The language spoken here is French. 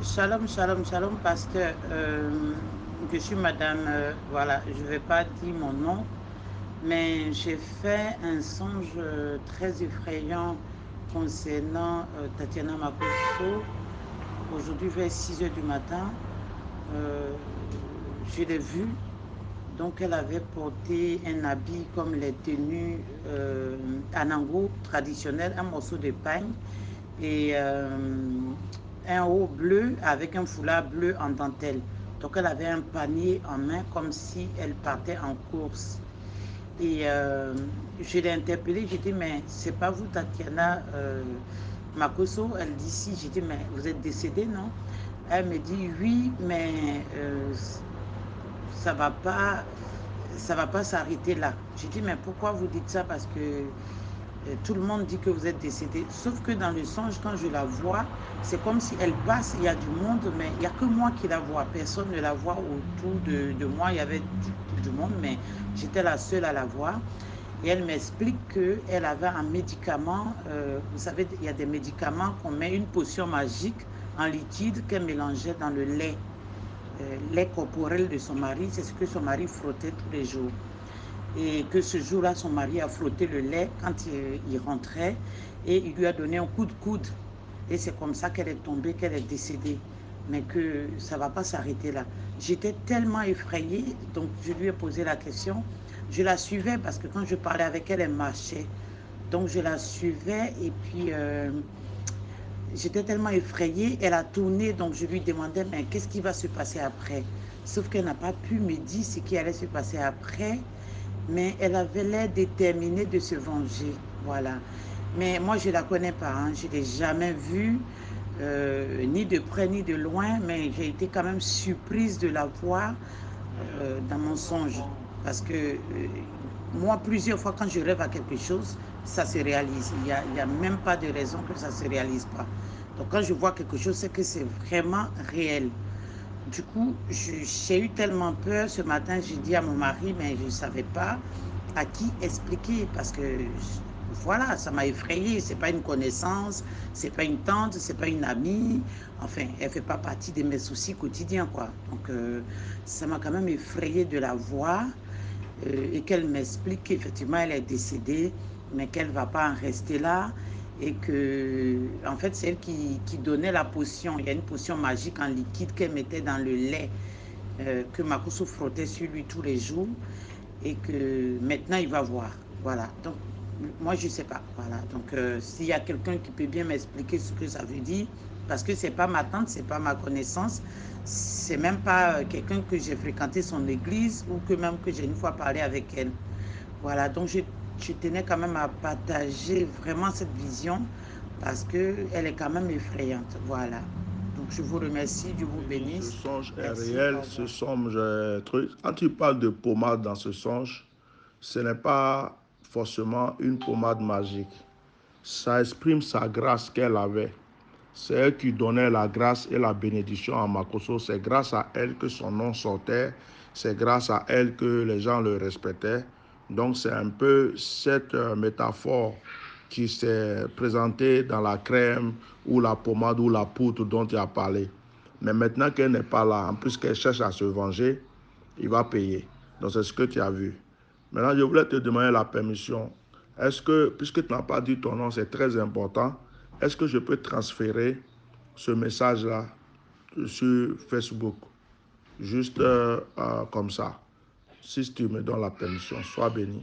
Shalom, shalom, shalom, pasteur. Je suis madame, voilà, je ne vais pas dire mon nom, mais j'ai fait un songe très effrayant concernant Tatiana Makosso. Aujourd'hui, vers 6 heures du matin, euh, je l'ai vue. Donc, elle avait porté un habit comme les tenues anango traditionnelles, un morceau de pagne et un haut bleu avec un foulard bleu en dentelle. Donc, elle avait un panier en main comme si elle partait en course. Et je l'ai interpellée, j'ai dit, mais c'est pas vous, Tatiana Makosso? Elle dit, si. J'ai dit, mais vous êtes décédée, non? Elle me dit, oui, mais ça va pas, ça va pas s'arrêter là. J'ai dit, mais pourquoi vous dites ça? Parce que tout le monde dit que vous êtes décédé. Sauf que dans le songe, quand je la vois, c'est comme si elle passe, il y a du monde, mais il n'y a que moi qui la vois. Personne ne la voit autour de moi. Il y avait du monde, mais j'étais la seule à la voir. Et elle m'explique qu'elle avait un médicament. Vous savez, il y a des médicaments qu'on met une potion magique en liquide qu'elle mélangeait dans le lait corporel de son mari. C'est ce que son mari frottait tous les jours. Et que ce jour-là, son mari a frotté le lait quand il rentrait et il lui a donné un coup de coude. Et c'est comme ça qu'elle est tombée, qu'elle est décédée. Mais que ça ne va pas s'arrêter là. J'étais tellement effrayée, donc je lui ai posé la question. Je la suivais parce que quand je parlais avec elle, elle marchait. Donc je la suivais et puis j'étais tellement effrayée, elle a tourné, donc je lui demandais, mais qu'est-ce qui va se passer après? Sauf qu'elle n'a pas pu me dire ce qui allait se passer après, mais elle avait l'air déterminée de se venger. Voilà. Mais moi, je ne la connais pas, hein. Je ne l'ai jamais vue, ni de près ni de loin, mais j'ai été quand même surprise de la voir dans mon songe. Parce que moi, plusieurs fois, quand je rêve à quelque chose, ça se réalise. Il y a même pas de raison que ça ne se réalise pas. Donc, quand je vois quelque chose, c'est que c'est vraiment réel. Du coup, j'ai eu tellement peur ce matin, j'ai dit à mon mari, mais je ne savais pas à qui expliquer parce que voilà, ça m'a effrayée. C'est pas une connaissance, c'est pas une tante, c'est pas une amie. Enfin, elle fait pas partie de mes soucis quotidiens, quoi. Donc, ça m'a quand même effrayée de la voir et qu'elle m'explique qu'effectivement elle est décédée, mais qu'elle ne va pas en rester là et que, en fait, c'est elle qui donnait la potion. Il y a une potion magique en liquide qu'elle mettait dans le lait que Makosso frottait sur lui tous les jours et que maintenant il va voir. Voilà. Donc, moi, je ne sais pas. Voilà. Donc, s'il y a quelqu'un qui peut bien m'expliquer ce que ça veut dire, parce que ce n'est pas ma tante, ce n'est pas ma connaissance, c'est même pas quelqu'un que j'ai fréquenté son église ou que même que j'ai une fois parlé avec elle. Voilà. Donc, je tenais quand même à partager vraiment cette vision parce qu'elle est quand même effrayante. Voilà. Donc, je vous remercie. Dieu vous Béni, ce bénisse. songe est Merci. Au réel, ce revoir. songe est truc. Quand tu parles de pommade dans ce songe, ce n'est pas forcément une pommade magique. Ça exprime sa grâce qu'elle avait. C'est elle qui donnait la grâce et la bénédiction à Makosso. C'est grâce à elle que son nom sortait. C'est grâce à elle que les gens le respectaient. Donc c'est un peu cette métaphore qui s'est présentée dans la crème ou la pommade ou la poudre dont tu as parlé. Mais maintenant qu'elle n'est pas là, en plus qu'elle cherche à se venger, il va payer. Donc c'est ce que tu as vu. Maintenant, je voulais te demander la permission. Est-ce que, puisque tu n'as pas dit ton nom, c'est très important, est-ce que je peux transférer ce message-là sur Facebook? Juste comme ça. Si tu me donnes la permission, sois béni.